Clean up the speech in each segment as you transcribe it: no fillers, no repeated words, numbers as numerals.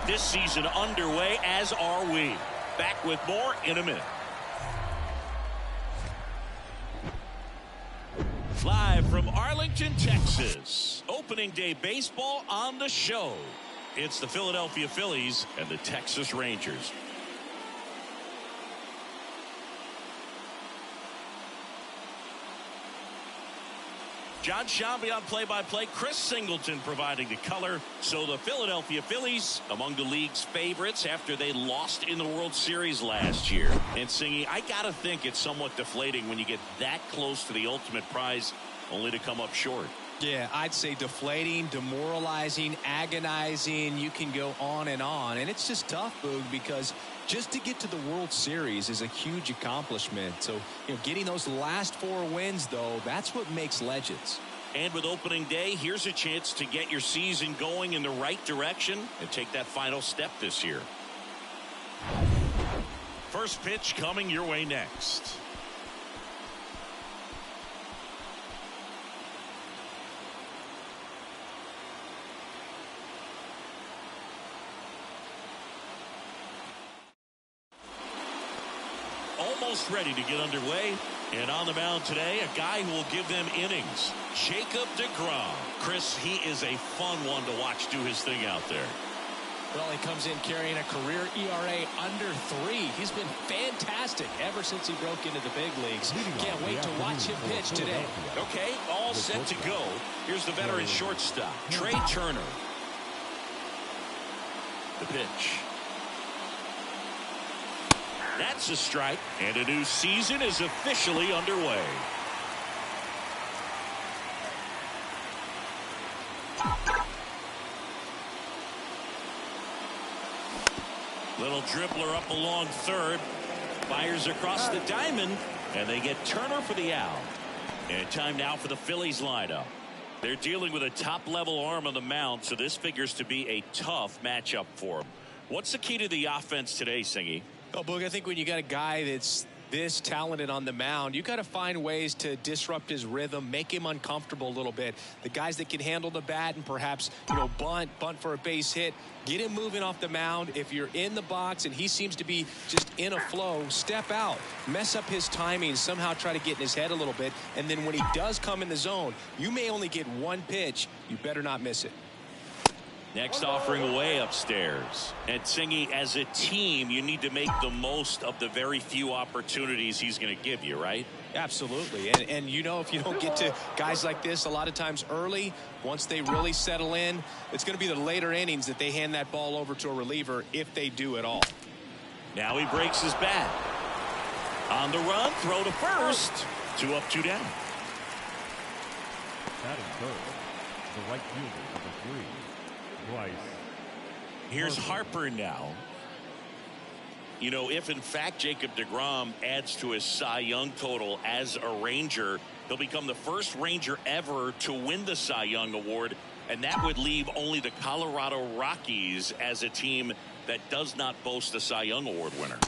This season underway, as are we. Back with more in a minute. Live from Arlington, Texas. Opening day baseball on the show. It's the Philadelphia Phillies and the Texas Rangers. John Shambi on play-by-play. Chris Singleton providing the color. So the Philadelphia Phillies among the league's favorites after they lost in the World Series last year. And Singy, I gotta think it's somewhat deflating when you get that close to the ultimate prize only to come up short. Yeah, I'd say deflating, demoralizing, agonizing. You can go on. And it's just tough, Boog, because just to get to the World Series is a huge accomplishment. So, getting those last 4 wins, though, that's what makes legends. And with opening day, here's a chance to get your season going in the right direction and take that final step this year. First pitch coming your way next. Almost ready to get underway. And on the mound today, a guy who will give them innings, Jacob deGrom. Chris, he is a fun one to watch do his thing out there. Well, he comes in carrying a career ERA under 3. He's been fantastic ever since he broke into the big leagues. Can't wait to watch him pitch today. Okay, all set to go. Here's the veteran shortstop, Trey Turner. The pitch. That's a strike, and a new season is officially underway. Little dribbler up along third. Fires across the diamond, and they get Turner for the out. And time now for the Phillies lineup. They're dealing with a top-level arm on the mound, so this figures to be a tough matchup for them. What's the key to the offense today, Singy? Oh, Boog, I think when you got a guy that's this talented on the mound, you got to find ways to disrupt his rhythm, make him uncomfortable a little bit. The guys that can handle the bat and perhaps, bunt for a base hit, get him moving off the mound. If you're in the box and he seems to be just in a flow, step out, mess up his timing, somehow try to get in his head a little bit. And then when he does come in the zone, you may only get one pitch. You better not miss it. Next offering way upstairs. And Singy, as a team, you need to make the most of the very few opportunities he's going to give you, right? Absolutely. And if you don't get to guys like this a lot of times early, once they really settle in, it's going to be the later innings that they hand that ball over to a reliever, if they do at all. Now he breaks his bat. On the run, throw to first. 2 up, 2 down. Batting third, the right fielder, number 3. Bryce. Here's Harper now. If in fact Jacob deGrom adds to his Cy Young total as a Ranger, he'll become the first Ranger ever to win the Cy Young Award, and that would leave only the Colorado Rockies as a team that does not boast a Cy Young Award winner.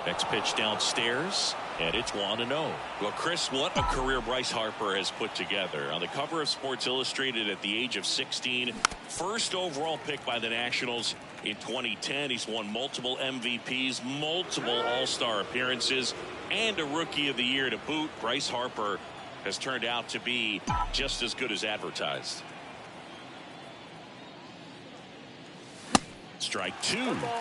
Next pitch downstairs, and it's 1-0. Well, Chris, what a career Bryce Harper has put together. On the cover of Sports Illustrated at the age of 16, first overall pick by the Nationals in 2010. He's won multiple MVPs, multiple All-Star appearances, and a Rookie of the Year to boot. Bryce Harper has turned out to be just as good as advertised. Strike 2.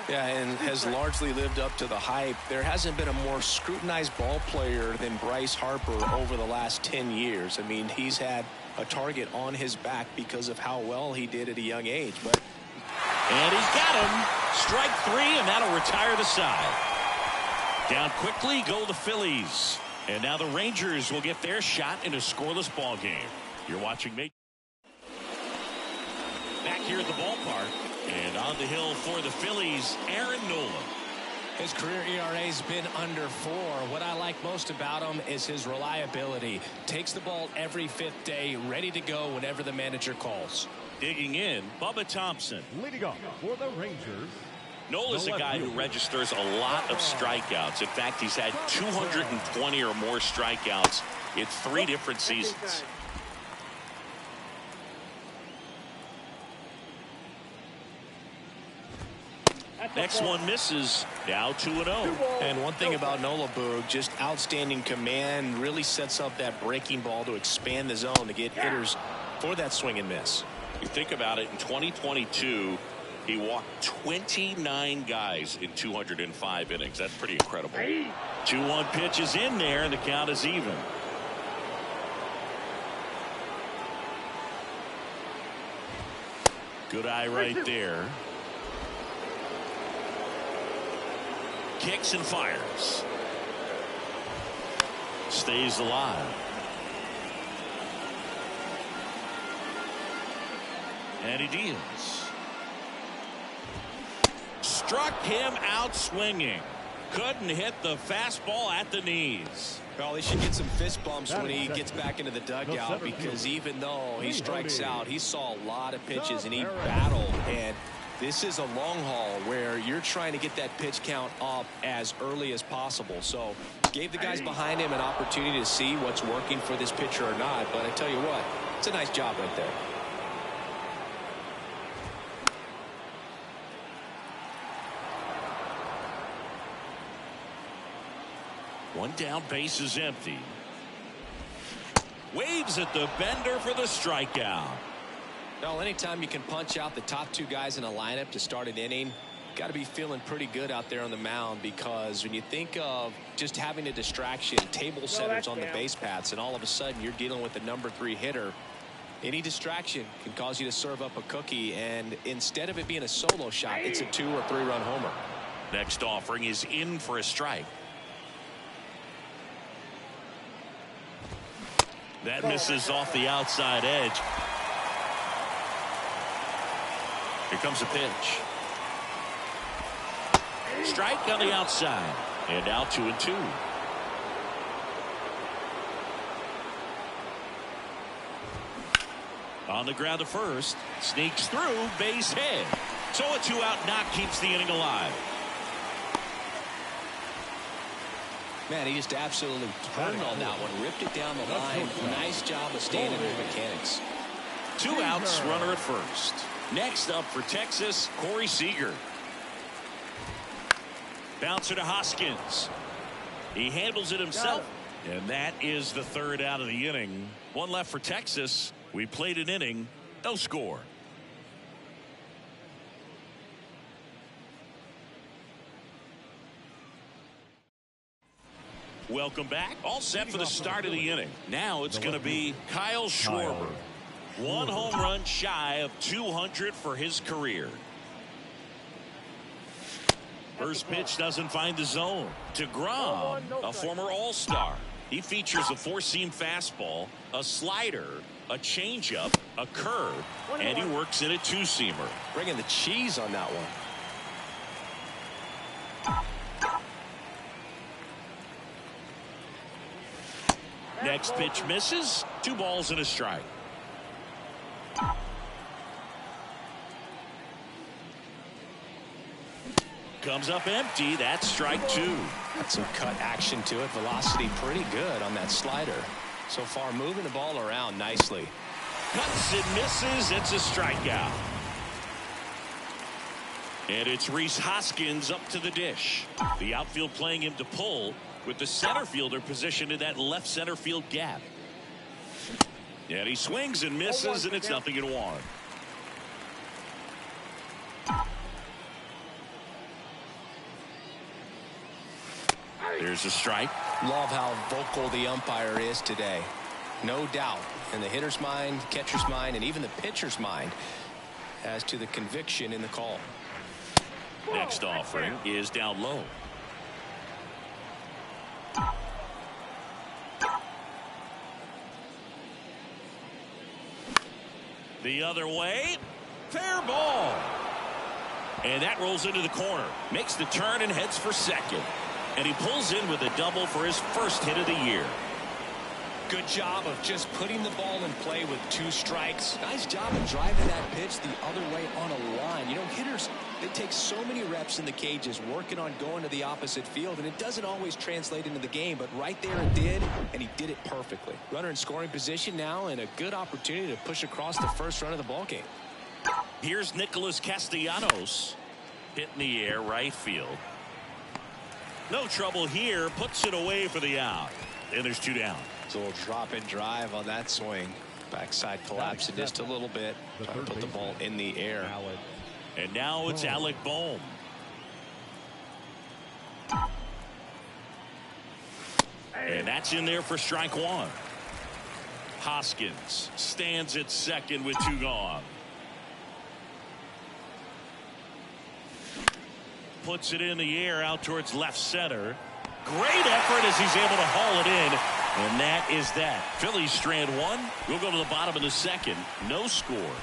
Yeah, and has largely lived up to the hype. There hasn't been a more scrutinized ball player than Bryce Harper over the last 10 years. I mean, he's had a target on his back because of how well he did at a young age. And he's got him. Strike 3, and that'll retire the side. Down quickly go the Phillies. And now the Rangers will get their shot in a scoreless ball game. You're watching me. Back here at the ballpark. And on the hill for the Phillies, Aaron Nola. His career ERA's been under 4. What I like most about him is his reliability. Takes the ball every 5th day, ready to go whenever the manager calls. Digging in, Bubba Thompson. Leading off for the Rangers. Nola's a guy who registers a lot of strikeouts. In fact, he's had 220 or more strikeouts in 3 different seasons. Next one misses. Now 2-0. And one thing about Nola, Boog, just outstanding command, really sets up that breaking ball to expand the zone to get hitters for that swing and miss. You think about it, in 2022, he walked 29 guys in 205 innings. That's pretty incredible. 2-1 pitch is in there, and the count is even. Good eye right there. Kicks and fires. Stays alive. And he deals. Struck him out swinging. Couldn't hit the fastball at the knees. Well, he should get some fist bumps when he gets back into the dugout, because even though he strikes out, he saw a lot of pitches and he battled. And this is a long haul where you're trying to get that pitch count up as early as possible. So gave the guys behind him an opportunity to see what's working for this pitcher or not. But I tell you what, it's a nice job right there. One down, base is empty. Waves at the bender for the strikeout. Well, anytime you can punch out the top 2 guys in a lineup to start an inning, got to be feeling pretty good out there on the mound, because when you think of just having a distraction, table setters on the base paths, and all of a sudden you're dealing with the number 3 hitter, Any distraction can cause you to serve up a cookie, and instead of it being a solo shot, it's a 2- or 3-run homer. Next offering is in for a strike. That misses off the outside edge. Here comes a pitch. Strike on the outside. And now 2-2. On the ground to first. Sneaks through. Base hit. So a 2-out knock keeps the inning alive. Man, he just absolutely turned on that one. Ripped it down the line. Nice job of staying in his mechanics. 2 outs, runner at first. Next up for Texas, Corey Seager. Bouncer to Hoskins. He handles it himself. And that is the 3rd out of the inning. 1 left for Texas. We played an inning. No score. Welcome back. All set for the start of the inning. Now it's going to be Kyle Schwarber. 1 home run shy of 200 for his career. First pitch doesn't find the zone. To Grom, a former All-Star. He features a 4-seam fastball, a slider, a changeup, a curve, and he works in a 2-seamer. Bringing the cheese on that one. Next pitch misses. 2 balls and a strike. Comes up empty. That's strike 2. Got some cut action to it. Velocity pretty good on that slider. So far moving the ball around nicely. Cuts and misses. It's a strikeout. And it's Rhys Hoskins up to the dish. The outfield playing him to pull, with the center fielder positioned in that left center field gap. And he swings and misses, and it's 0-1. There's a strike. Love how vocal the umpire is today. No doubt in the hitter's mind, catcher's mind, and even the pitcher's mind as to the conviction in the call. Next offering is down low. The other way. Fair ball. And that rolls into the corner. Makes the turn and heads for second. And he pulls in with a double for his first hit of the year. Good job of just putting the ball in play with 2 strikes. Nice job of driving that pitch the other way on a line. You know, hitters, they take so many reps in the cages working on going to the opposite field, and it doesn't always translate into the game, but right there it did, and he did it perfectly. Runner in scoring position now, and a good opportunity to push across the first run of the ball game. Here's Nicholas Castellanos. Hit in the air, right field. No trouble here. Puts it away for the out. And there's 2 down. It's a little drop and drive on that swing. Backside collapsing just a little bit. Trying to put the ball in the air. And now it's Alec Bohm. And that's in there for strike 1. Hoskins stands at second with 2 gone. Puts it in the air out towards left center. Great effort as he's able to haul it in. And that is that. Phillies strand 1. We'll go to the bottom of the second. No score.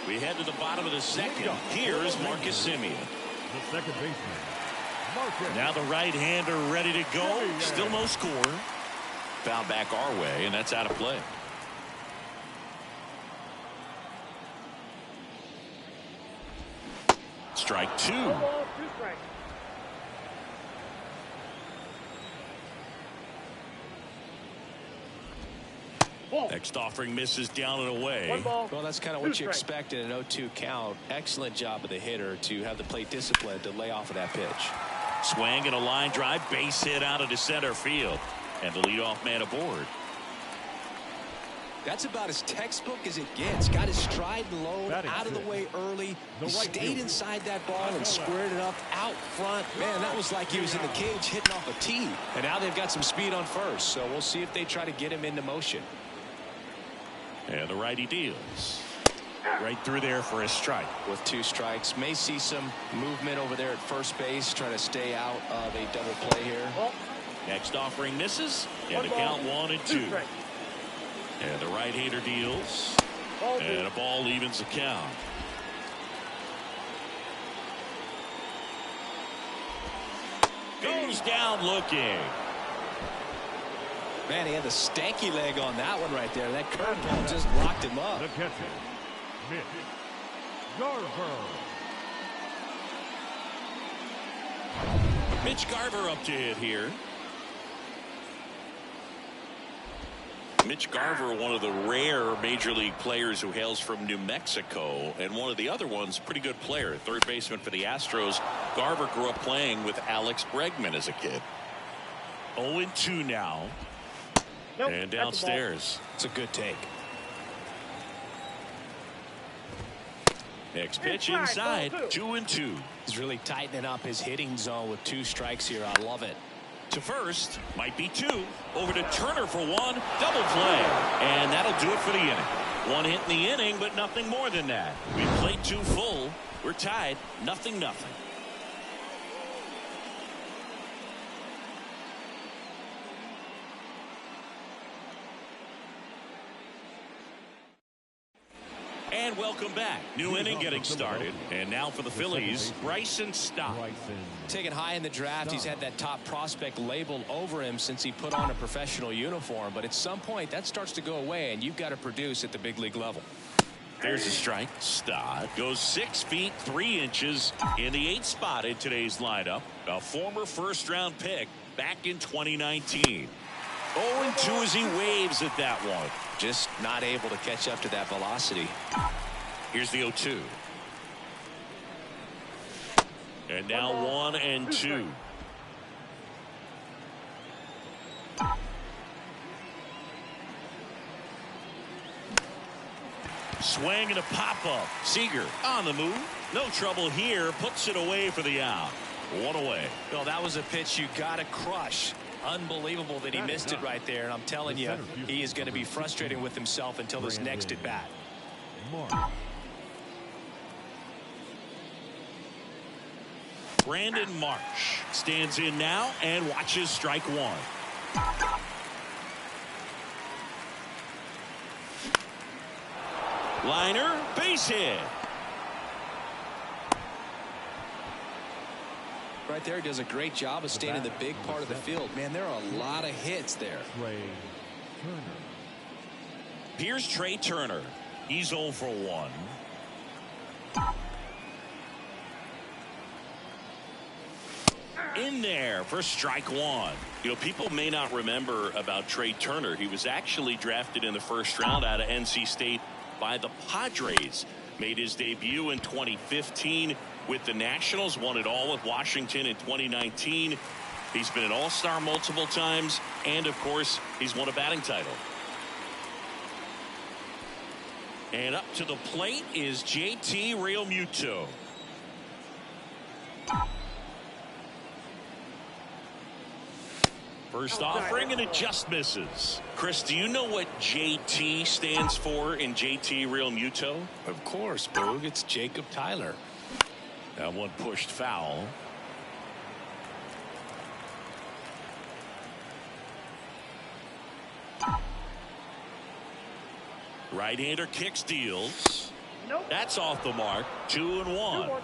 We head to the bottom of the second. Here's Marcus Semien. The second baseman, Marcus. Now the right-hander ready to go. Still no score. Foul back our way, and that's out of play. Strike 2. Next offering misses down and away. Well, that's kind of what you expect in an 0-2 count. Excellent job of the hitter to have the plate discipline to lay off of that pitch. Swing and a line drive, base hit out into center field. And the leadoff man aboard. That's about as textbook as it gets. Got his stride and load out of the way early. He stayed inside that ball and squared it up out front. Man, that was like he was in the cage hitting off a tee. And now they've got some speed on first, so we'll see if they try to get him into motion. And the righty deals. Right through there for a strike. With 2 strikes, may see some movement over there at first base, trying to stay out of a double play here. Next offering misses, and the count 1-2. And the right-hander deals, and a ball evens the count. Goes down looking. Man, he had the stanky leg on that one right there. That curveball just locked him up. The catcher, Mitch Garver. Mitch Garver up to hit here. Mitch Garver, one of the rare major league players who hails from New Mexico, and one of the other ones, pretty good player, third baseman for the Astros. Garver grew up playing with Alex Bregman as a kid. 0-2 now. And downstairs. It's a good take. Next pitch inside, 2-2. He's really tightening up his hitting zone with 2 strikes here. I love it. To first, might be 2. Over to Turner for 1. Double play. And that'll do it for the inning. 1 hit in the inning, but nothing more than that. We played 2 full. We're tied, 0-0. And welcome back. New inning getting started. And now for the Phillies, Bryson Stott. Taken high in the draft, he's had that top prospect label over him since he put on a professional uniform. But at some point, that starts to go away, and you've got to produce at the big league level. There's a strike. Stott goes 6 feet 3 inches in the 8th spot in today's lineup. A former first-round pick back in 2019. 0-2 as he waves at that one. Just not able to catch up to that velocity. Here's the 0-2. And now 1-2. Swing and a pop-up. Seager on the move. No trouble here. Puts it away for the out. 1 away. Well, that was a pitch you got to crush. Unbelievable that he missed it right there. And I'm telling you, he is going to be frustrated with himself until his next at bat. Brandon Marsh stands in now and watches strike 1. Liner, base hit. Right there, he does a great job of staying in the big part of the field. Man, there are a lot of hits there. Here's Trey Turner. He's 0 for 1. In there for strike 1. You know, people may not remember about Trey Turner. He was actually drafted in the first round out of NC State by the Padres. Made his debut in 2015 with the Nationals. Won it all with Washington in 2019. He's been an all-star multiple times. And, of course, he's won a batting title. And up to the plate is JT Realmuto. First offering, and it just misses. Chris, do you know what JT stands for in JT Realmuto? Of course, Boog. It's Jacob Tyler. That one pushed foul. Right-hander kicks, deals. Nope. That's off the mark. 2-1.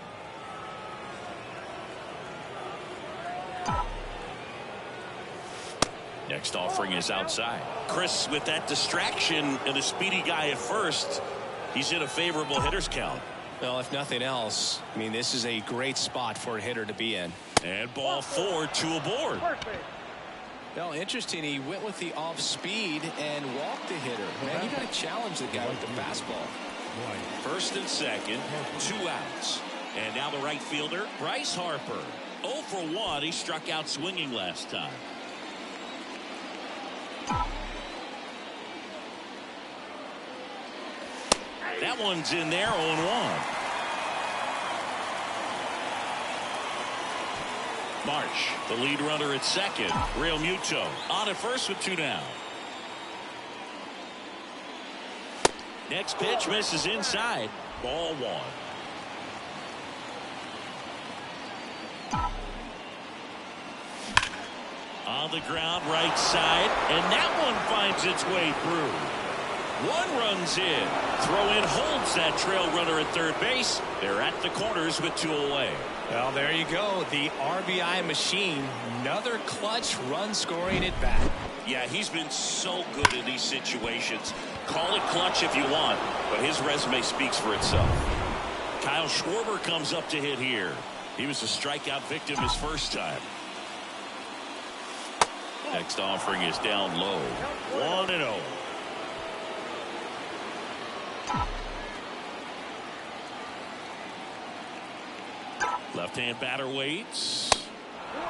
Next offering is outside. Chris, with that distraction and a speedy guy at first, he's in a favorable hitter's count. Well, if nothing else, I mean, this is a great spot for a hitter to be in. And ball 4, 2 aboard. Well, interesting. He went with the off speed and walked the hitter. Man, you got to challenge the guy with the fastball. First and second, 2 outs. And now the right fielder, Bryce Harper. 0 for 1. He struck out swinging last time. That one's in there, 0-1. Marsh, the lead runner at second. Realmuto on at first with 2 down. Next pitch misses inside. Ball 1. On the ground, right side, and that one finds its way through. 1 runs in. Throw in holds that trail runner at third base. They're at the corners with 2 away. Well, there you go. The RBI machine. Another clutch run scoring at bat. Yeah, he's been so good in these situations. Call it clutch if you want, but his resume speaks for itself. Kyle Schwarber comes up to hit here. He was a strikeout victim his first time. Next offering is down low. 1-0. Left-hand batter waits.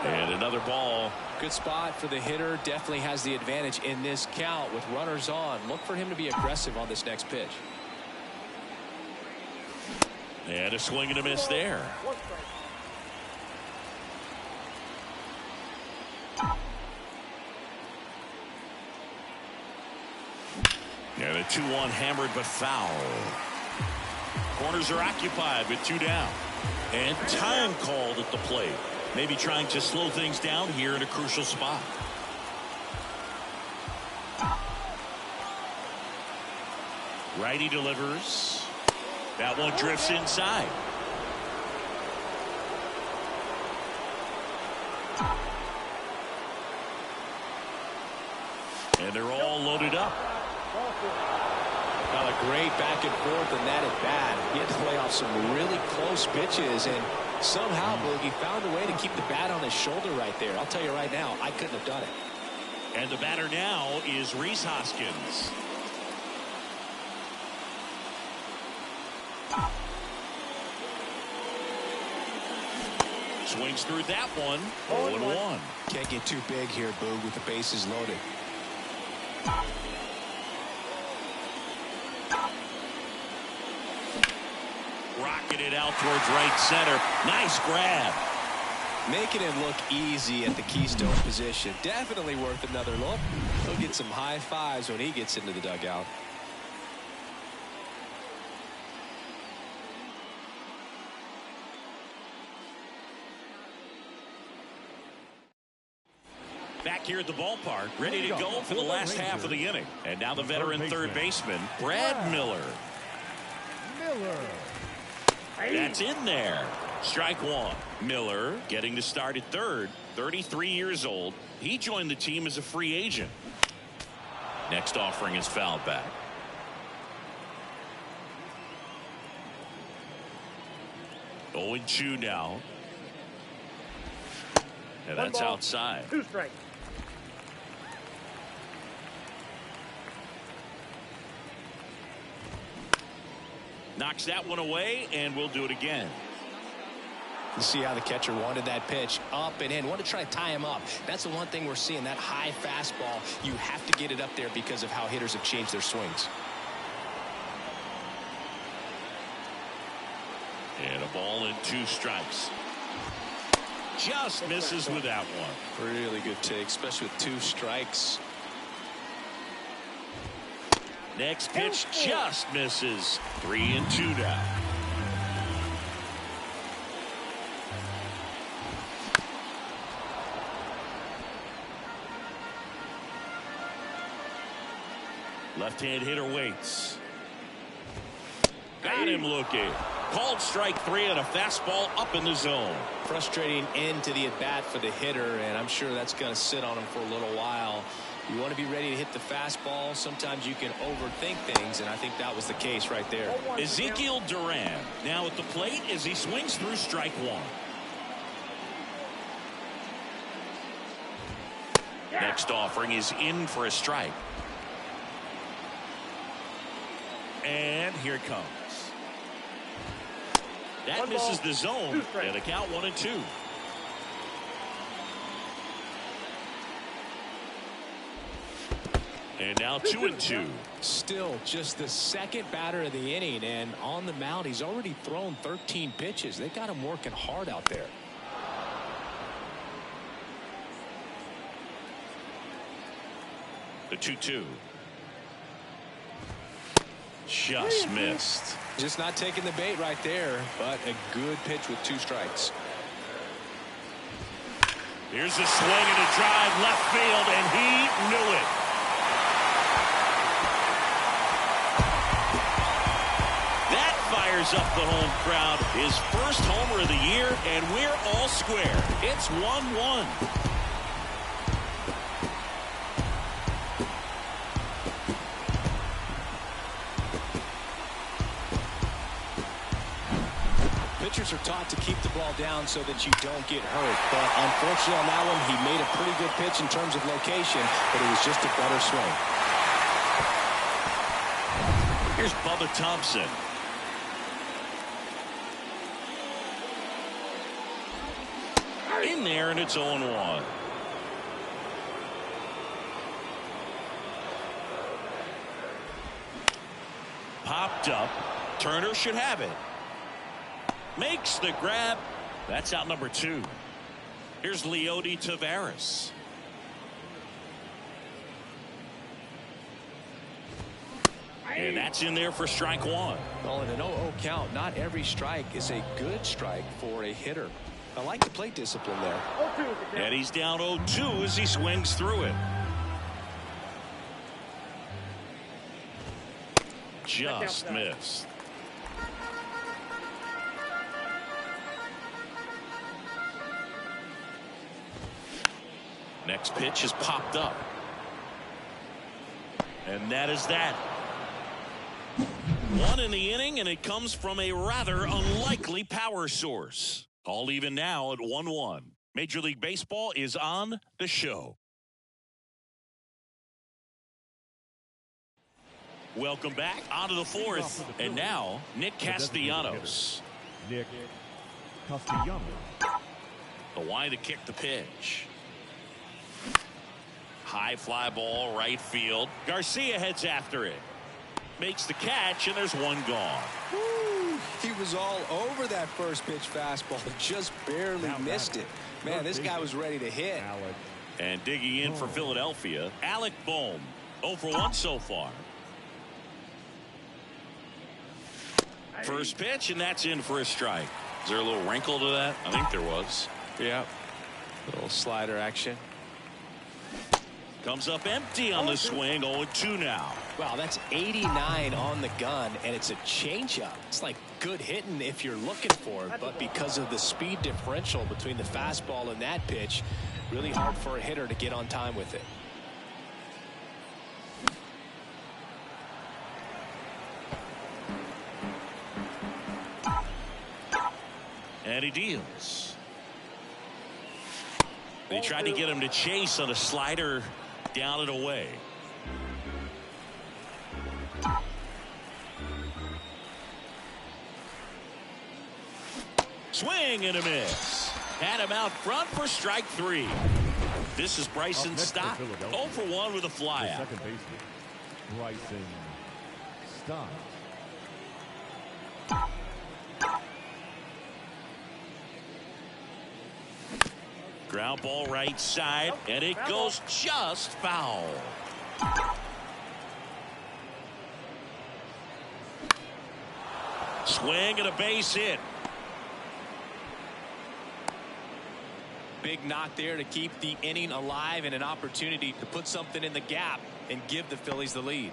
And another ball. Good spot for the hitter. Definitely has the advantage in this count with runners on. Look for him to be aggressive on this next pitch. And a swing and a miss there. And a 2-1 hammered but foul. Corners are occupied with 2 down. And time called at the plate. Maybe trying to slow things down here in a crucial spot. Righty delivers. That one drifts inside. And they're all loaded up. Well, a great back and forth in that at bat. He had to play off some really close pitches, and somehow Boogie found a way to keep the bat on his shoulder right there. I'll tell you right now, I couldn't have done it. And the batter now is Rhys Hoskins. Swings through that one. 0-1. Can't get too big here, Boog, with the bases loaded. Rocking it out towards right center. Nice grab. Making it look easy at the keystone position. Definitely worth another look. He'll get some high fives when he gets into the dugout. Back here at the ballpark, ready to go for the last half of the inning. And now the veteran third baseman, Brad Miller. That's in there. Strike 1. Miller getting the start at third, 33 years old. He joined the team as a free agent. Next offering is fouled back. Oh, 0-2 now. And that's outside. 2 strikes. Knocks that one away, and we'll do it again. You see how the catcher wanted that pitch up and in. Want to try to tie him up. That's the one thing we're seeing, that high fastball. You have to get it up there because of how hitters have changed their swings. And a ball and 2 strikes. Just misses with that one. Really good take, especially with 2 strikes. Next pitch just misses. 3-2 now. Left-hand hitter waits. Got him looking. Called strike 3 and a fastball up in the zone. Frustrating end to the at-bat for the hitter, and I'm sure that's going to sit on him for a little while. You want to be ready to hit the fastball. Sometimes you can overthink things, and I think that was the case right there. Ezekiel Duran now at the plate as he swings through strike 1. Next offering is in for a strike. And here it comes. That misses the zone, and a count 1-2. And now 2-2. Still just the second batter of the inning, and on the mound he's already thrown 13 pitches. They got him working hard out there. The 2-2. Just missed. Just not taking the bait right there, but a good pitch with 2 strikes. Here's a swing and a drive left field, and he knew it. That fires up the home crowd. His first homer of the year, and we're all square. It's 1-1. Pitchers are taught to keep the ball down so that you don't get hurt. But unfortunately on that one, he made a pretty good pitch in terms of location, but it was just a better swing. Here's Bubba Thompson. In there, and it's 0-1. Popped up. Turner should have it. Makes the grab. That's out number 2. Here's Leody Taveras. And that's in there for strike 1. Well, in an 0-0 count, not every strike is a good strike for a hitter. I like the plate discipline there. And he's down 0-2 as he swings through it. Just missed. Next pitch is popped up. And that is that. 1 in the inning, and it comes from a rather unlikely power source. All even now at 1-1. Major League Baseball is on the show. Welcome back onto the 4th. And now, Nick Castellanos. Nick Castellanos. The wide to kick the pitch. High fly ball, right field. Garcia heads after it. Makes the catch, and there's 1 gone. Woo, he was all over that first pitch fastball. Just barely missed it. Man, this guy was ready to hit. And digging in for Philadelphia, Alec Bohm. 0 for 1 so far. First pitch, and that's in for a strike. Is there a little wrinkle to that? I think there was. Yeah. A little slider action. Comes up empty on the swing. 0-2 now. Wow, that's 89 on the gun, and it's a changeup. It's like good hitting if you're looking for it, but because of the speed differential between the fastball and that pitch, really hard for a hitter to get on time with it. And he deals. They tried to get him to chase on a slider down and away. Swing and a miss. Had him out front for strike 3. This is Bryson Stott. 0 for 1 with a fly out. Second baseman, Bryson Stott. Ground ball right side, and it goes just foul. Swing and a base hit. Big knock there to keep the inning alive and an opportunity to put something in the gap and give the Phillies the lead.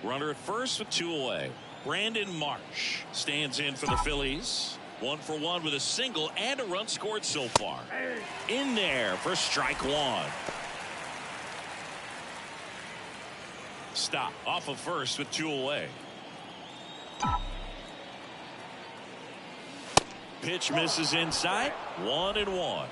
Runner at first with 2 away. Brandon Marsh stands in for the Phillies. 1 for 1 with a single and a run scored so far. In there for strike 1. Stop off of first with 2 away. Pitch misses inside. 1-1.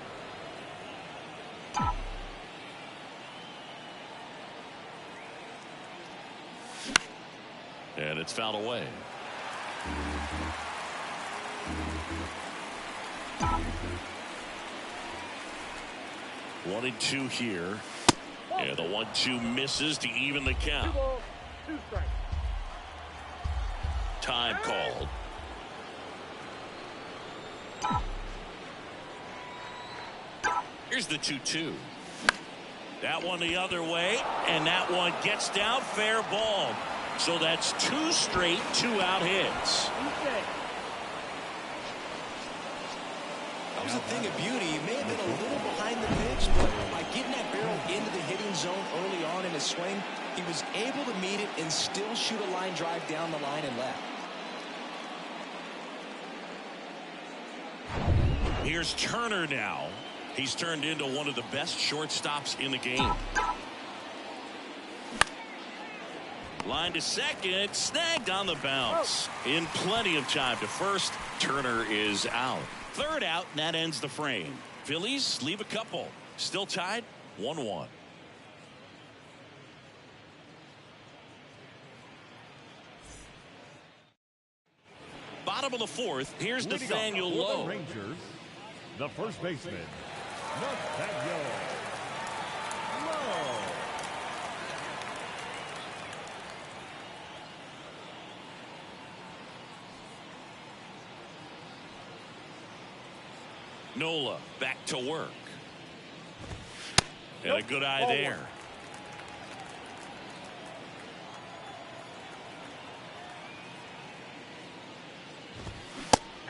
And it's fouled away. One and 2 here. And the 1-2 misses to even the count. 2 strikes. Time called. Here's the 2-2. That one the other way, and that one gets down, fair ball. So that's 2 straight 2-out hits. That was a thing of beauty. He may have been a little behind the pitch, but by getting that barrel into the hitting zone early on in his swing, he was able to meet it and still shoot a line drive down the line and left. Here's Turner now. He's turned into one of the best shortstops in the game. Line to second, snagged on the bounce. In plenty of time to first. Turner is out. 3rd out, and that ends the frame. Phillies leave a couple. Still tied, 1-1. Bottom of the 4th, here's Nathaniel Lowe. Rangers, the first baseman, Nathaniel Lowe. Nola back to work. And a good eye there.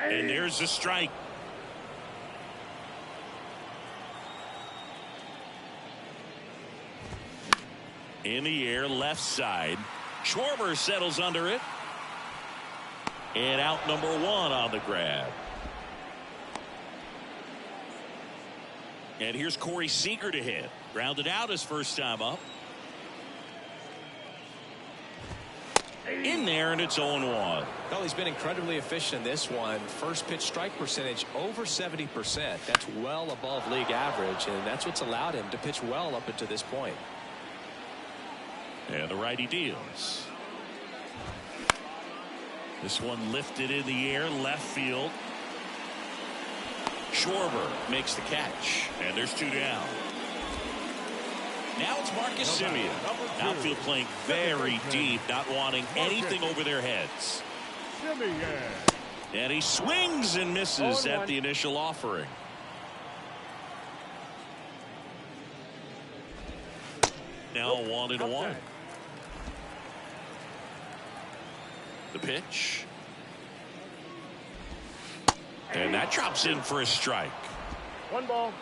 And there's a strike. In the air, left side. Schwarber settles under it. And out number 1 on the grab. And here's Corey Seager to hit. Grounded out his first time up. In there, and it's 0-1. Well, he's been incredibly efficient in this one. First pitch strike percentage over 70%. That's well above league average, and that's what's allowed him to pitch well up until this point. And the righty deals. This one lifted in the air, left field. Schwarber makes the catch, and there's 2 down. Now it's Marcus Semien. Outfield playing very deep, not wanting anything over their heads. And he swings and misses at the initial offering. Now 1-1. The pitch. And that drops in for a strike. 1 ball,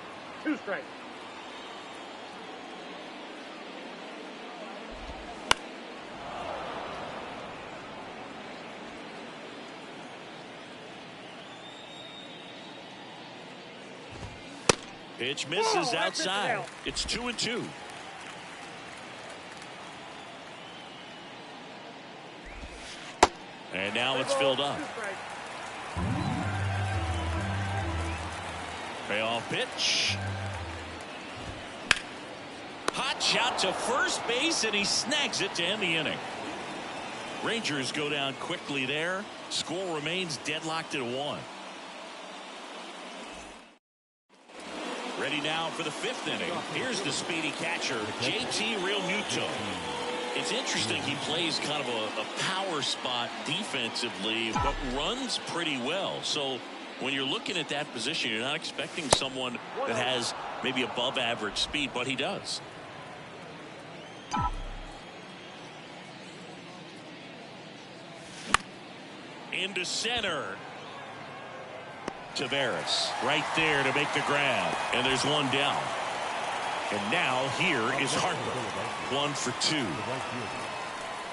2 strikes. Pitch misses outside. It's 2-2. And now it's filled up. Payoff pitch. Hot shot to first base, and he snags it to end the inning. Rangers go down quickly there. Score remains deadlocked at 1. Ready now for the 5th inning. Here's the speedy catcher, JT Realmuto. It's interesting, he plays kind of a power spot defensively, but runs pretty well. So when you're looking at that position, you're not expecting someone that has maybe above average speed, but he does. Into center. Taveras right there to make the grab, and there's 1 down. And now here is Harper. 1 for 2.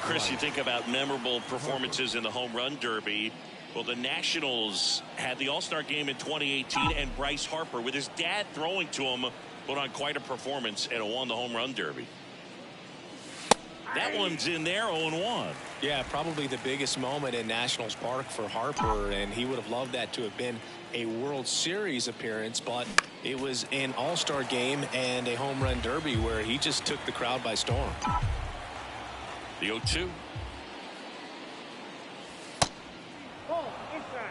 Chris, you think about memorable performances in the home run derby. Well, the Nationals had the All-Star game in 2018, and Bryce Harper, with his dad throwing to him, put on quite a performance and won the home run derby. That one's in there, 0-1. Yeah, probably the biggest moment in Nationals Park for Harper, and he would have loved that to have been a World Series appearance, but it was an All-Star game and a home run derby where he just took the crowd by storm. The 0-2. Ball inside.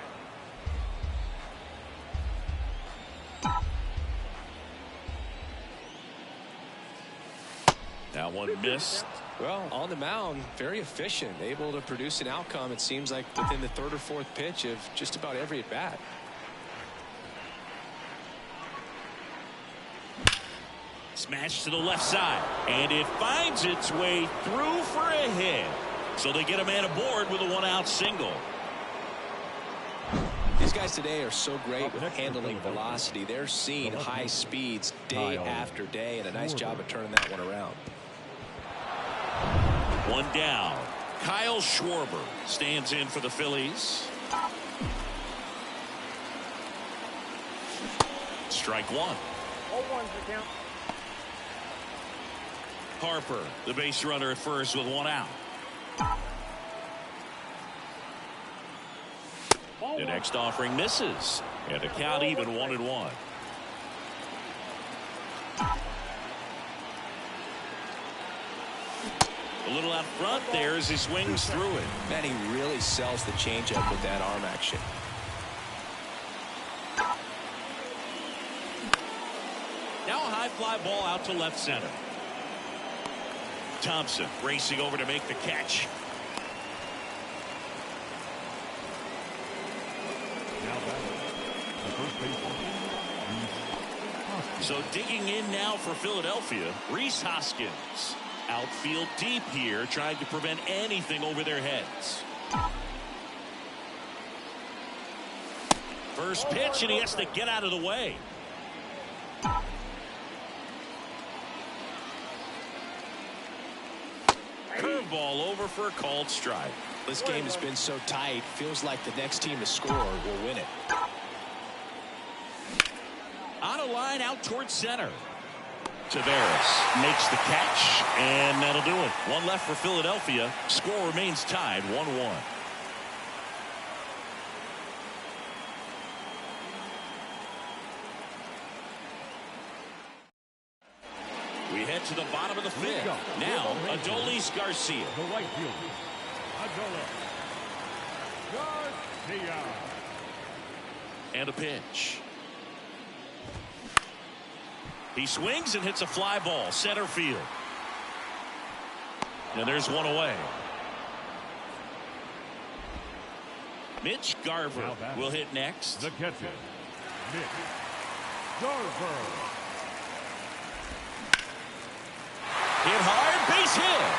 That one missed. Well, on the mound, very efficient, able to produce an outcome, it seems like, within the 3rd or 4th pitch of just about every at bat. Smash to the left side, and it finds its way through for a hit. So they get a man aboard with a one-out single. These guys today are so great with handling velocity. They're seeing high speeds day after day, and a nice job of turning that one around. One down. Kyle Schwarber stands in for the Phillies. Strike one. 0-1's the count. Harper, the base runner at first with one out. The next offering misses, and the count even 1-1. A little out front there as he swings through it. Man, he really sells the changeup with that arm action. Now a high fly ball out to left center. Thompson racing over to make the catch. So digging in now for Philadelphia, Rhys Hoskins. Outfield deep here, trying to prevent anything over their heads. First pitch, and he has to get out of the way. Curveball over for a called strike. This game has been so tight, feels like the next team to score will win it. On a line out towards center. Taveras makes the catch, and that'll do it. One left for Philadelphia. Score remains tied 1-1. We head to the bottom of the fifth. Now, Adolis Garcia. The right fielder, Adolis Garcia. And a pitch. He swings and hits a fly ball, center field. And there's one away. Mitch Garver will hit next. The catcher, Mitch Garver. Hit hard, base hit.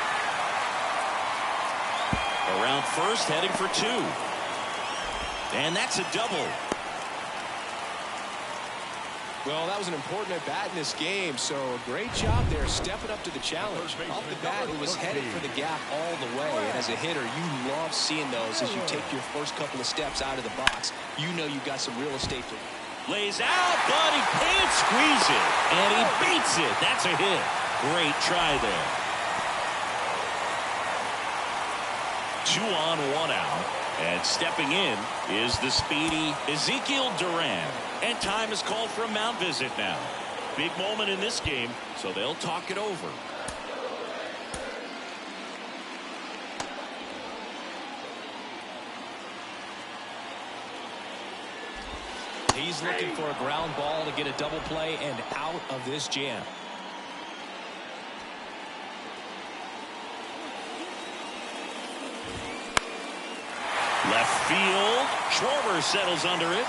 Around first, heading for two. And that's a double. Well, that was an important at bat in this game, so a great job there stepping up to the challenge. Off the bat, it was headed for the gap all the way, and as a hitter, you love seeing those as you take your first couple of steps out of the box. You know you got some real estate to. Lays out, but he can't squeeze it, and he beats it. That's a hit. Great try there. 2 on, 1 out. And stepping in is the speedy Ezekiel Duran. And time is called for a mound visit now. Big moment in this game, so they'll talk it over. He's looking for a ground ball to get a double play and out of this jam. Left field. Schwarber settles under it.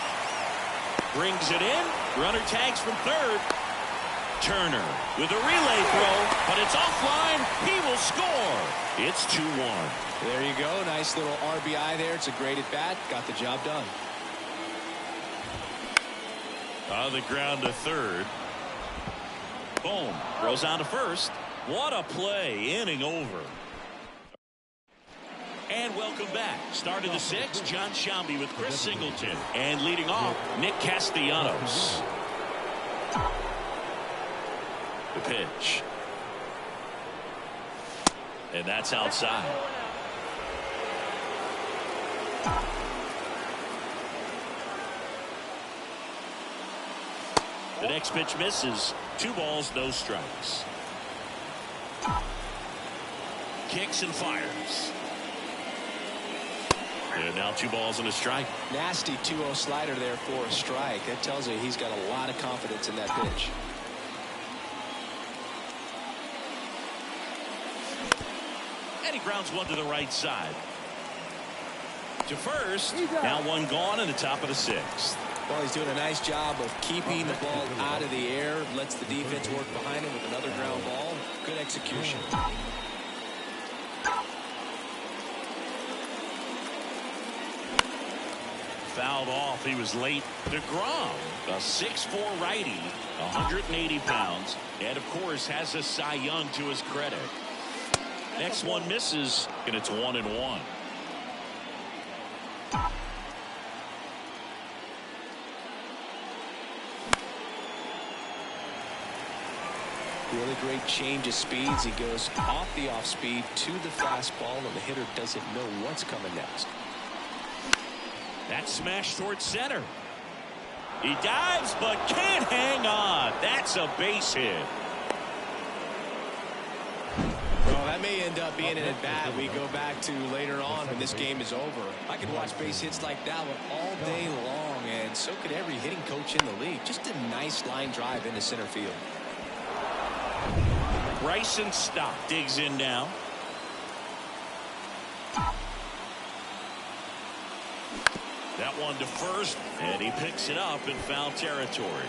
Brings it in. Runner tags from third. Turner with a relay throw, but it's offline. He will score. It's 2-1. There you go. Nice little RBI there. It's a great at bat. Got the job done. On the ground to third. Boom. Throws on to first. What a play. Inning over. And welcome back. Start of the sixth, John Sciambi with Chris Singleton. And leading off, Nick Castellanos. The pitch. And that's outside. The next pitch misses. 2 balls, no strikes. Kicks and fires. And now 2 balls and a strike. Nasty 2-0 slider there for a strike. That tells you he's got a lot of confidence in that pitch. And he grounds one to the right side. To first. Now 1 gone in the top of the 6th. Well, he's doing a nice job of keeping the ball out of the air, lets the defense work behind him with another ground ball. Good execution. Fouled off. He was late. DeGrom, a 6'4" righty, 180 pounds, and of course has a Cy Young to his credit. Next one misses, and it's 1-1. Really great change of speeds. He goes off the off speed to the fastball, and the hitter doesn't know what's coming next. That smash towards center. He dives but can't hang on. That's a base hit. Well, that may end up being an at-bat we go back to later on when this game is over. I could watch base hits like that one all day long, and so could every hitting coach in the league. Just a nice line drive into center field. Bryson Stott digs in now. That one to first, and he picks it up in foul territory.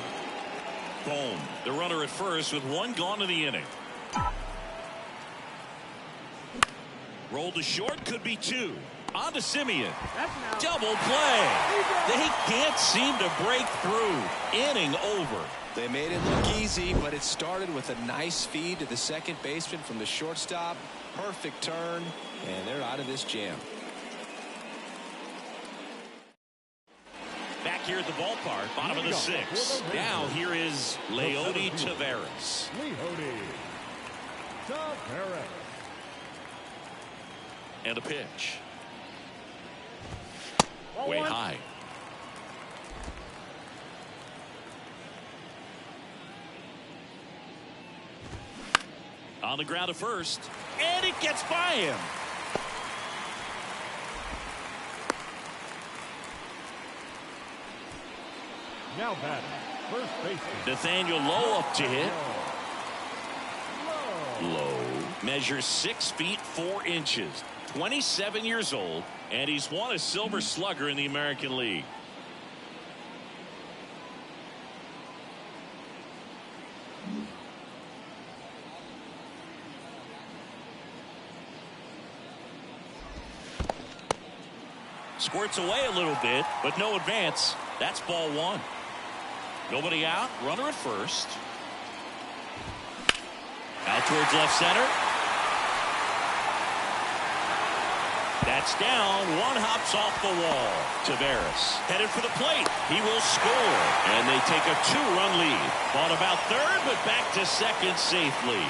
Boom. The runner at first with one gone in the inning. Rolled to short, could be two. On to Simeon. Double play. They can't seem to break through. Inning over. They made it look easy, but it started with a nice feed to the second baseman from the shortstop. Perfect turn, and they're out of this jam. Back here at the ballpark, bottom of the sixth. Now here is Leody Taveras. Leody Taveras. And a pitch. Way high. On the ground to first, and it gets by him. Now batting, first baseman Nathaniel Lowe up to hit. Lowe measures 6 feet 4 inches, 27 years old, and he's won a Silver Slugger in the American League. Squirts away a little bit, but no advance. That's ball one. Nobody out. Runner at first. Out towards left center. That's down. One hops off the wall. Taveras headed for the plate. He will score. And they take a 2-run lead. Bought about third, but back to second safely.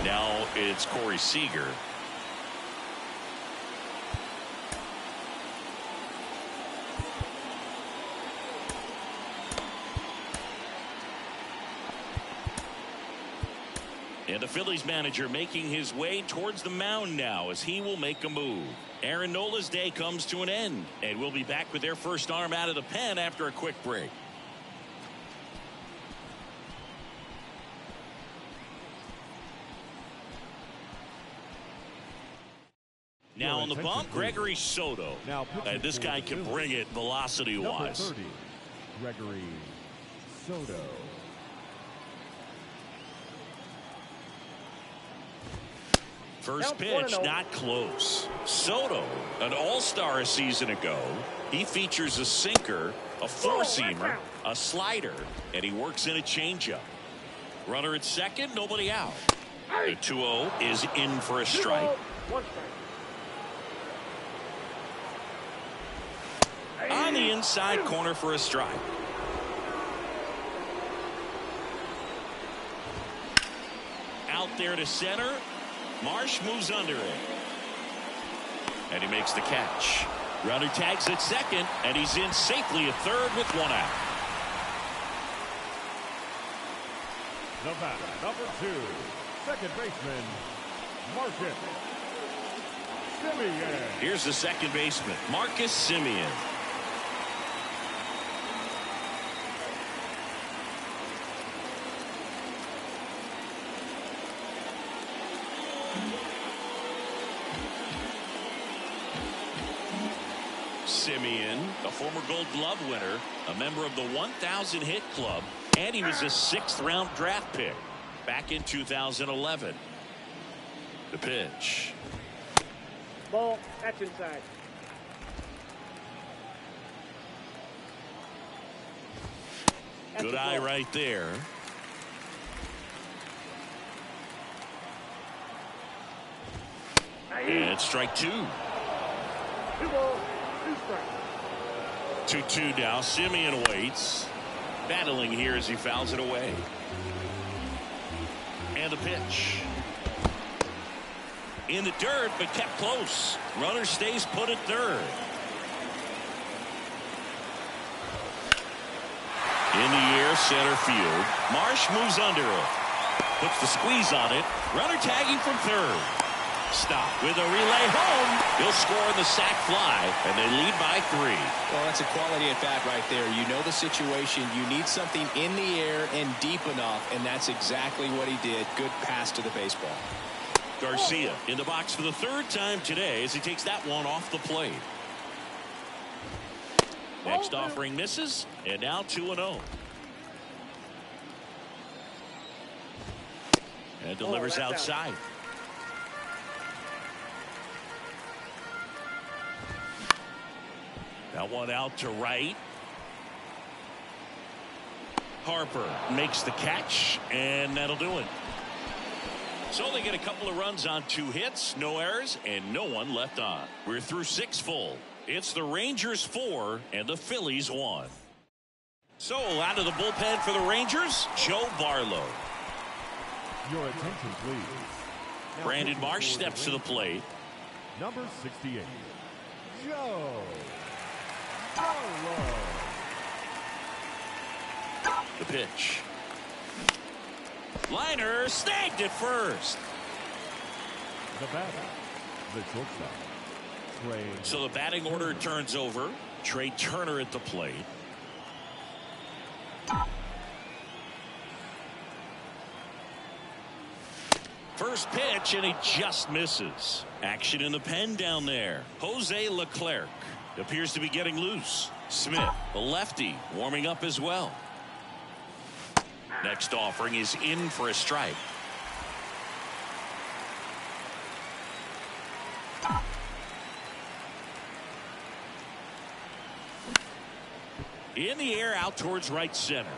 Now it's Corey Seager. And the Phillies manager making his way towards the mound now as he will make a move. Aaron Nola's day comes to an end, and we'll be back with their first arm out of the pen after a quick break. Now on the bump, Gregory Soto. And this guy can bring it velocity-wise. Gregory Soto. First pitch, not close. Soto, an all-star a season ago. He features a sinker, a four-seamer, a slider, and he works in a changeup. Runner at second, nobody out. The 2-0 is in for a strike. On the inside corner for a strike. Out there to center. Marsh moves under it. And he makes the catch. Runner tags at second, and he's in safely at third with one out. The batter, number 2, second baseman, Marcus Simeon. Here's the second baseman, Marcus Simeon. Simeon, a former Gold Glove winner, a member of the 1,000 hit club, and he was a 6th-round draft pick back in 2011. The pitch. Ball. That's inside. That's Good the eye ball. right there. And strike 2. 2 balls, 2 strikes. 2-2 now. Simeon waits. Battling here as he fouls it away. And the pitch. In the dirt, but kept close. Runner stays put at 3rd. In the air, center field. Marsh moves under it. Puts the squeeze on it. Runner tagging from 3rd. Stop with a relay home. He'll score on the sac fly, and they lead by 3. Well, that's a quality at bat right there. You know the situation. You need something in the air and deep enough, and that's exactly what he did. Good pass to the baseball. Garcia in the box for the 3rd time today as he takes that one off the plate. Next offering misses, and now 2-0. And delivers outside. That one out to right. Harper makes the catch, and that'll do it. So they get a couple of runs on 2 hits, no errors, and no one left on. We're through 6 full. It's the Rangers 4 and the Phillies 1. So out of the bullpen for the Rangers, Joe Barlow. Your attention, please. Now Brandon pitching Marsh for steps to the plate. Number 68, Joe Barlow. The pitch. Liner snagged at first. The batter, the shortstop, Trey. So the batting order turns over. Trey Turner at the plate. First pitch, and he just misses. Action in the pen down there. Jose Leclerc appears to be getting loose. Smith, the lefty, warming up as well. Next offering is in for a strike. In the air, out towards right center.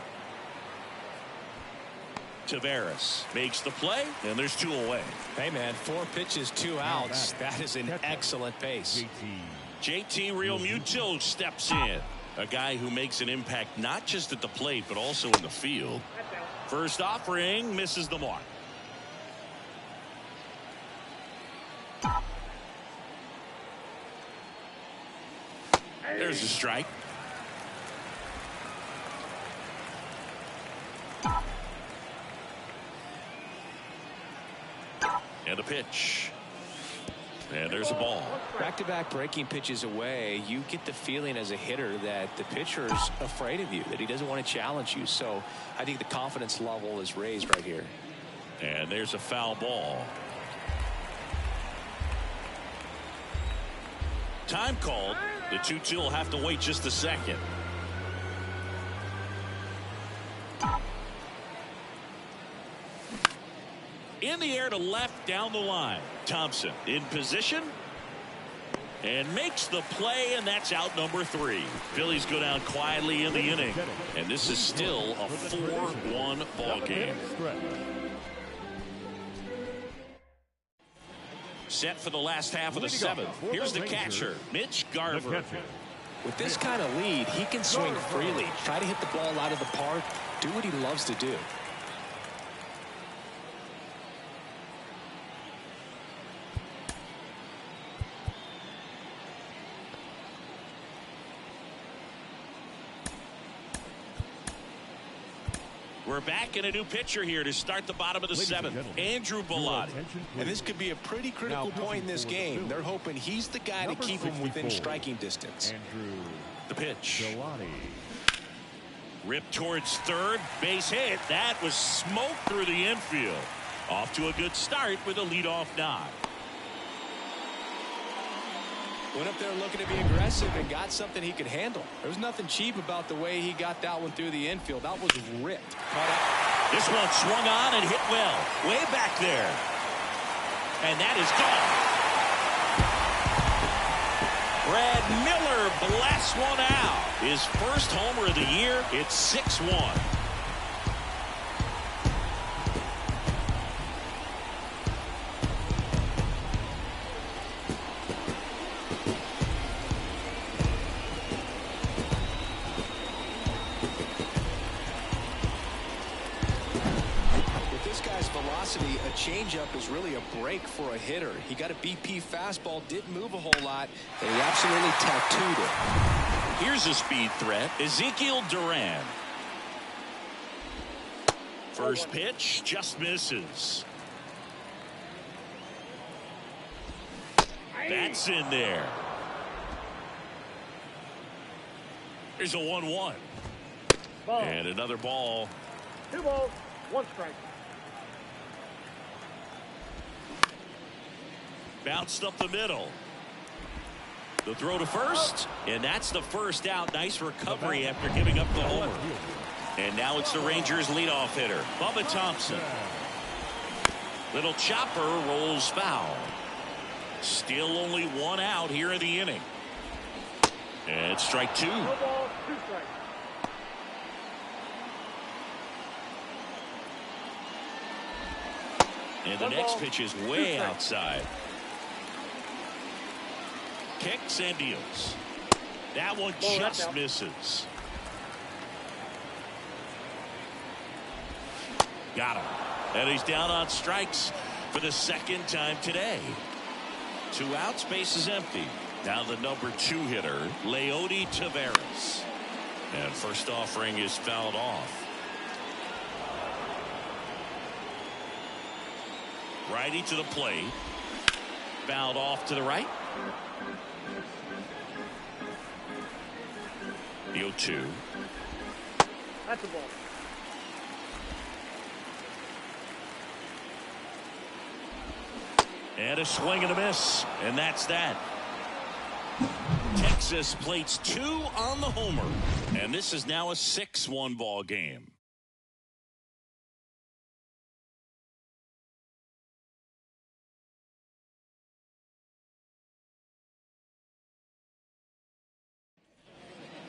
Tavares makes the play, and there's 2 away. Hey, man, 4 pitches, 2 outs. That is an excellent pace. JT Realmuto steps in. A guy who makes an impact not just at the plate, but also in the field. First offering misses the mark. There's a strike. And a pitch. And there's a ball. Back-to-back breaking pitches away, you get the feeling as a hitter that the pitcher's afraid of you, that he doesn't want to challenge you. So I think the confidence level is raised right here. And there's a foul ball. Time called. The 2-2 will have to wait just a second. In the air to left down the line. Thompson in position and makes the play, and that's out number 3. Phillies go down quietly in the inning, and this is still a 4-1 ball game. Set for the last half of the 7th. Here's the catcher, Mitch Garver. With this kind of lead, he can swing freely, try to hit the ball out of the park, do what he loves to do. We're back in a new pitcher here to start the bottom of the 7th. Andrew Bellotti. And this could be a pretty critical point in this game. They're hoping he's the guy to keep him within striking distance. Andrew The pitch. Bellotti. Ripped towards 3rd. Base hit. That was smoke through the infield. Off to a good start with a leadoff knock. Went up there looking to be aggressive and got something he could handle. There's nothing cheap about the way he got that one through the infield. That was ripped. This one swung on and hit well. Way back there. And that is gone. Brad Miller blasts one out. His first homer of the year. It's 6-1. A changeup is really a break for a hitter. He got a BP fastball, didn't move a whole lot, and he absolutely tattooed it. Here's a speed threat, Ezekiel Duran. First pitch just misses. That's in there. Here's a 1-1. And another ball. 2 balls, 1 strike. Bounced up the middle. The throw to first, and that's the first out. Nice recovery after giving up the homer. And now it's the Rangers leadoff hitter, Bubba Thompson. Little chopper rolls foul. Still only 1 out here in the inning. And strike 2. 2 balls, 2 strikes. And the next pitch is way outside. Kicks and deals. That one just misses. Got him. And he's down on strikes for the second time today. 2 outs, base is empty. Now the number 2 hitter, Leody Taveras. And first offering is fouled off. Righty to the plate. Fouled off to the right. The 0-2. That's a ball. And a swing and a miss. And that's that. Texas plates 2 on the homer. And this is now a 6-1 ball game.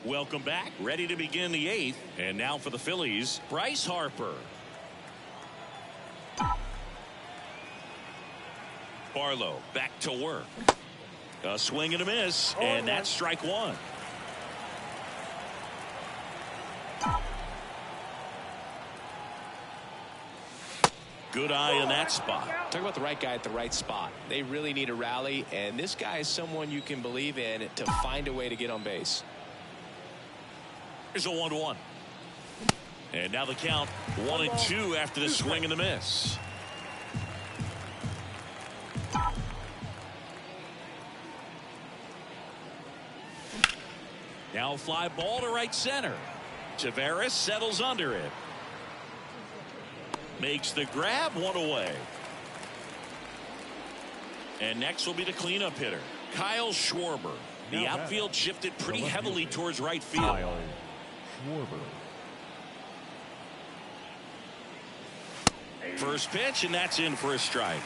Welcome back. Ready to begin the 8th. And now for the Phillies, Bryce Harper. Barlow back to work. A swing and a miss. And that's strike 1. Good eye in that spot. Talk about the right guy at the right spot. They really need a rally, and this guy is someone you can believe in to find a way to get on base. Here's a 1-1. And now the count 1-2 after the swing and the miss. Now a fly ball to right center. Taveras settles under it. Makes the grab, 1 away. And next will be the cleanup hitter, Kyle Schwarber. The outfield shifted pretty heavily towards right field. Kyle Schwarber. First pitch, and that's in for a strike.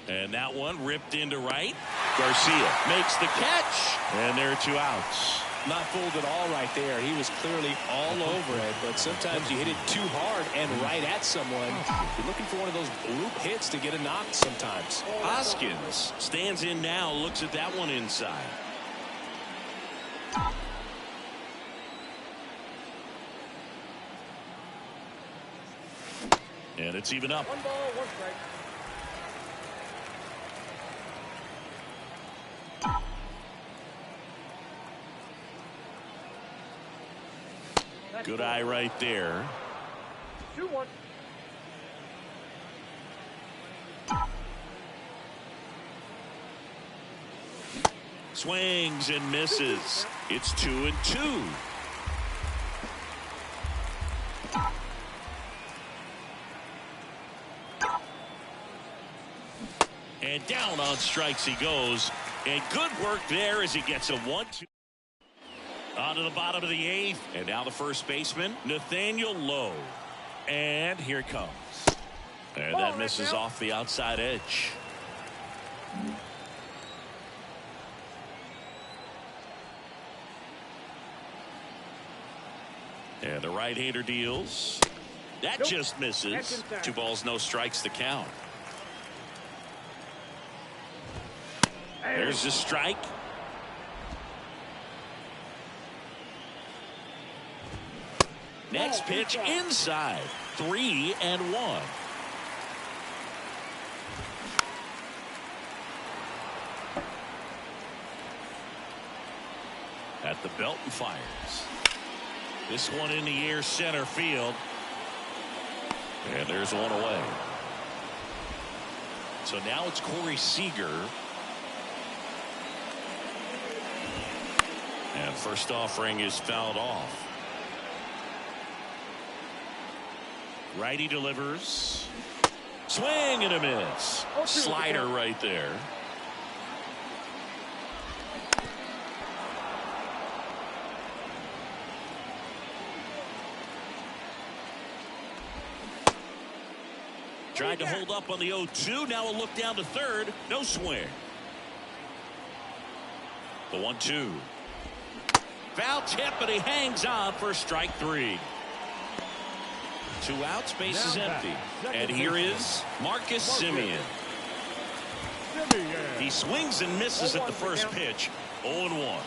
And that one ripped into right. Garcia makes the catch, and there are 2 outs. Not fooled at all right there. He was clearly all over it, but sometimes you hit it too hard and right at someone. You're looking for one of those bloop hits to get a knock sometimes. Hoskins stands in now, looks at that one inside. And it's even up. 1 ball, 1 strike. Good eye right there. 2-1. Swings and misses. It's 2-2. And down on strikes he goes. And good work there as he gets a 1-2. On to the bottom of the 8th. And now the first baseman, Nathaniel Lowe. And here it comes. And that misses off the outside edge. And the right-hander deals. That just misses. 2 balls, no strikes to count. There's the strike. Next pitch inside. 3-1. At the belt and fires. This one in the air, center field. And there's one away. So now it's Corey Seager. And first offering is fouled off. Righty delivers. Swing and a miss. Slider right there. Tried to hold up on the 0-2. Now a look down to third. No swing. The 1-2. Foul tip, but he hangs on for strike 3. 2 outs, base is empty. And here is Marcus Semien. He swings and misses at the first pitch. 0-1.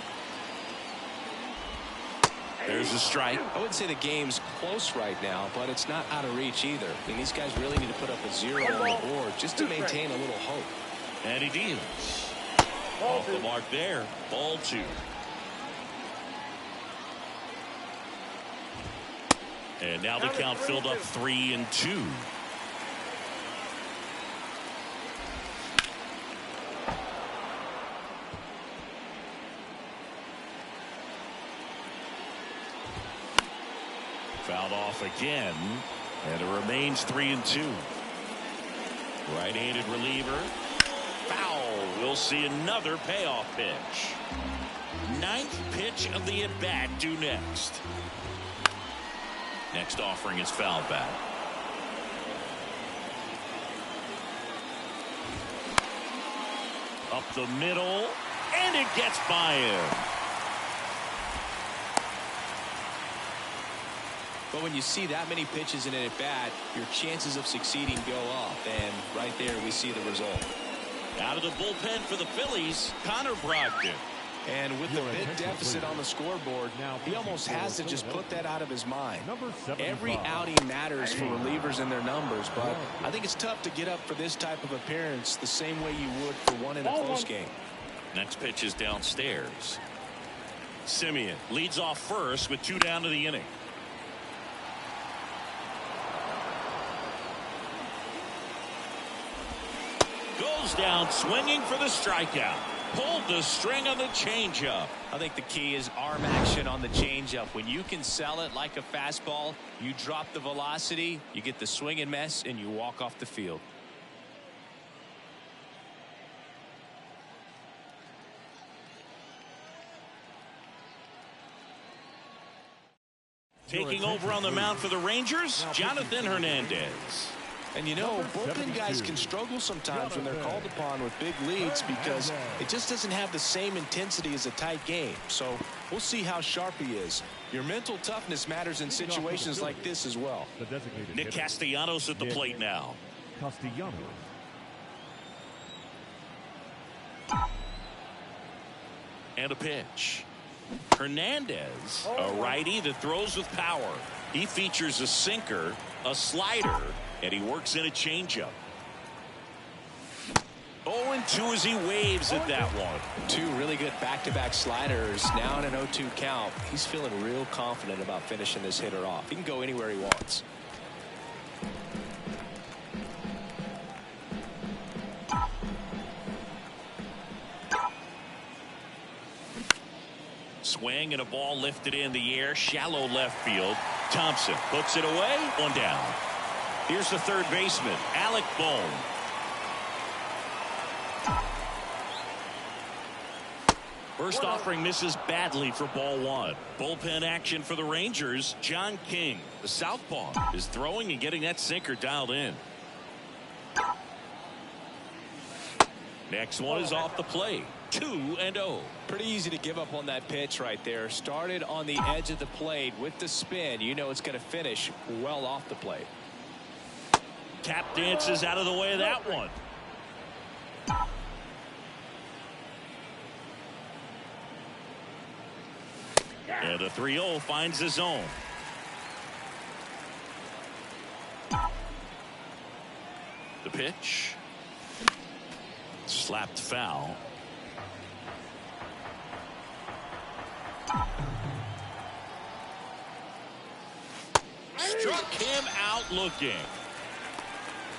There's a strike. I wouldn't say the game's close right now, but it's not out of reach either. I mean, these guys really need to put up a 0 on the board just to maintain a little hope. And he deals. Off the mark there. Ball 2. And now the count filled up 3-2. Fouled off again, and it remains 3-2. Right-handed reliever. Foul. We'll see another payoff pitch. 9th pitch of the at-bat due next. Next offering is fouled back. Up the middle, and it gets by him. But when you see that many pitches in an at-bat, your chances of succeeding go up, and right there we see the result. Out of the bullpen for the Phillies, Connor Brogdon. And with the big deficit on the scoreboard, he almost has to just put that out of his mind. Every outing matters for relievers and their numbers, but I think it's tough to get up for this type of appearance the same way you would for one in a close game. Next pitch is downstairs. Semien leads off first with 2 down to the inning. Goes down swinging for the strikeout. Pulled the string on the changeup. I think the key is arm action on the changeup. When you can sell it like a fastball, you drop the velocity, you get the swing and miss, and you walk off the field. Taking over on the mound for the Rangers, Jonathan Hernandez. And you know, bullpen guys can struggle sometimes when they're called upon with big leads because it just doesn't have the same intensity as a tight game. So we'll see how sharp he is. Your mental toughness matters in situations like this as well. Nick Castellanos at the plate now. Castellanos. And a pitch. Hernandez, a righty that throws with power. He features a sinker, a slider, and he works in a changeup. 0-2 as he waves at that one. 2 really good back-to-back sliders. Now in an 0-2 count. He's feeling real confident about finishing this hitter off. He can go anywhere he wants. Swing and a ball lifted in the air, shallow left field. Thompson puts it away, 1 down. Here's the third baseman, Alec Bohm. First offering misses badly for ball one. Bullpen action for the Rangers. John King, the southpaw, is throwing and getting that sinker dialed in. Next one is off the plate. 2-0. Pretty easy to give up on that pitch right there. Started on the edge of the plate with the spin. You know it's going to finish well off the plate. Tap dances out of the way of that one. And a 3-0 finds the zone. The pitch. Slapped foul. Struck him out looking.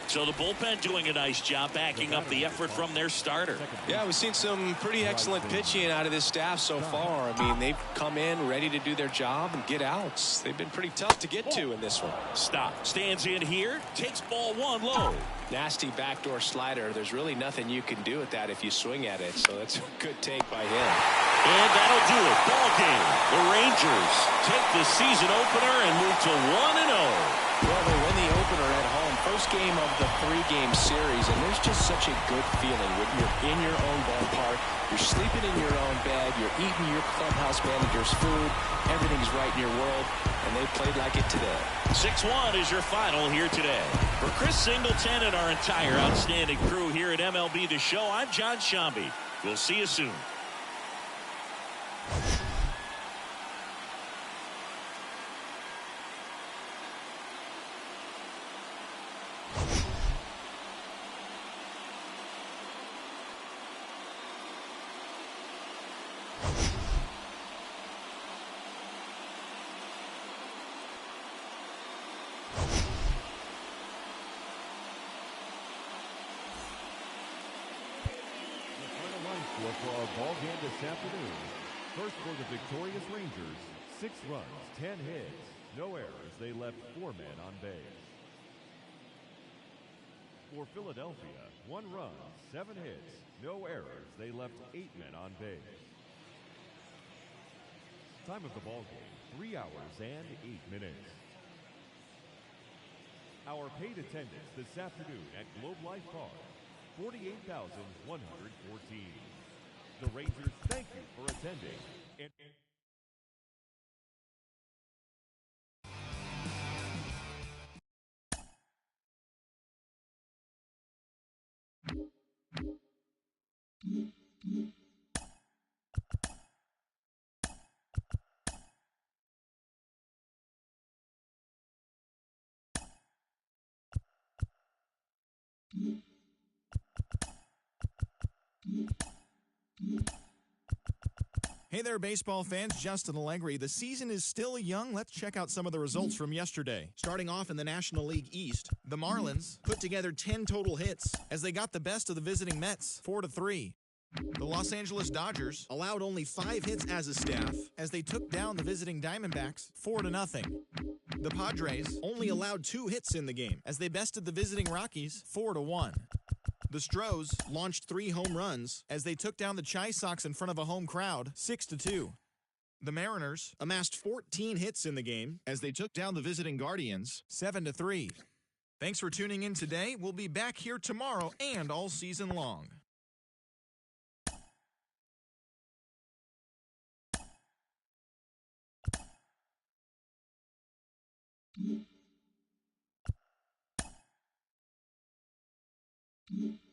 So the bullpen doing a nice job backing up the effort from their starter. Yeah, we've seen some pretty excellent pitching out of this staff so far. I mean, they've come in ready to do their job and get outs. They've been pretty tough to get to in this one. Stop. Stands in here. Takes ball one low. Nasty backdoor slider. There's really nothing you can do with that if you swing at it. So that's a good take by him. And that'll do it. Ball game. The Rangers take the season opener and move to 1-0. Well, they win the opener at home. First game of the 3-game series, and there's just such a good feeling when you're in your own ballpark, you're sleeping in your own bed, you're eating your clubhouse manager's food, everything's right in your world, and they played like it today. 6-1 is your final here today. For Chris Singleton and our entire outstanding crew here at MLB The Show, I'm John Shambi. We'll see you soon. For our ball game this afternoon. First for the victorious Rangers, 6 runs, 10 hits, no errors. They left 4 men on base. For Philadelphia, 1 run, 7 hits, no errors. They left 8 men on base. Time of the ball game, 3 hours and 8 minutes. Our paid attendance this afternoon at Globe Life Park, 48,114. The Rangers thank you for attending. Hey there, baseball fans. Justin Allegri. The season is still young. Let's check out some of the results from yesterday. Starting off in the National League East, the Marlins put together 10 total hits as they got the best of the visiting Mets, 4-3. The Los Angeles Dodgers allowed only 5 hits as a staff as they took down the visiting Diamondbacks, 4-0. The Padres only allowed 2 hits in the game as they bested the visiting Rockies, 4-1. The Stros launched 3 home runs as they took down the Chi Sox in front of a home crowd, 6-2. The Mariners amassed 14 hits in the game as they took down the visiting Guardians, 7-3. Thanks for tuning in today. We'll be back here tomorrow and all season long. Mm-hmm.